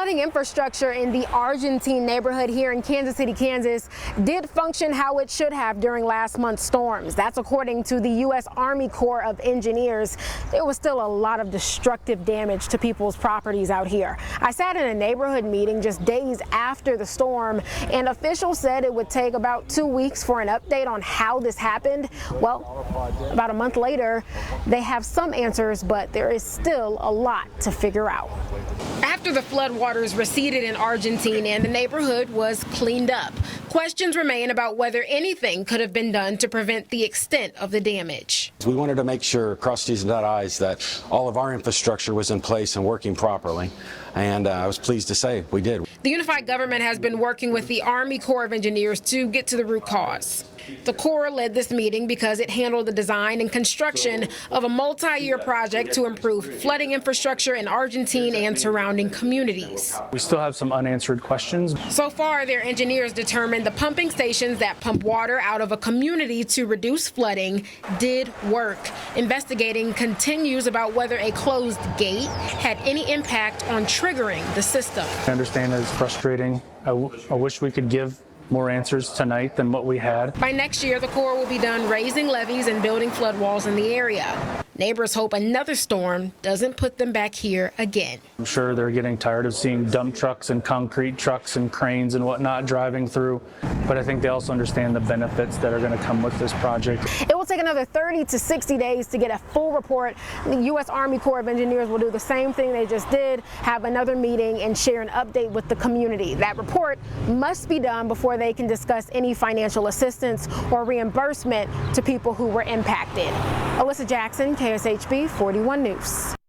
flooding infrastructure in the Argentine neighborhood here in Kansas City, Kansas, did function how it should have during last month's storms. That's according to the U.S. Army Corps of Engineers. There was still a lot of destructive damage to people's properties out here. I sat in a neighborhood meeting just days after the storm, and officials said it would take about 2 weeks for an update on how this happened. Well, about a month later, they have some answers, but there is still a lot to figure out. After the floodwaters receded in Argentine and the neighborhood was cleaned up, questions remain about whether anything could have been done to prevent the extent of the damage. We wanted to make sure, cross T's and dot I's, that all of our infrastructure was in place and working properly, and I was pleased to say we did. The unified government has been working with the Army Corps of Engineers to get to the root cause. The Corps led this meeting because it handled the design and construction of a multi-year project to improve flooding infrastructure in Argentine and surrounding communities. We still have some unanswered questions. So far, their engineers determined the pumping stations that pump water out of a community to reduce flooding did work. Investigating continues about whether a closed gate had any impact on triggering the system. I understand it's frustrating. I wish we could give more answers tonight than what we had. By next year, the Corps will be done raising levees and building flood walls in the area. Neighbors hope another storm doesn't put them back here again. I'm sure they're getting tired of seeing dump trucks and concrete trucks and cranes and whatnot driving through, but I think they also understand the benefits that are going to come with this project. It will take another 30 to 60 days to get a full report. The U.S. Army Corps of Engineers will do the same thing they just did, have another meeting and share an update with the community. That report must be done before they can discuss any financial assistance or reimbursement to people who were impacted. Alyssa Jackson, KSHB 41 News.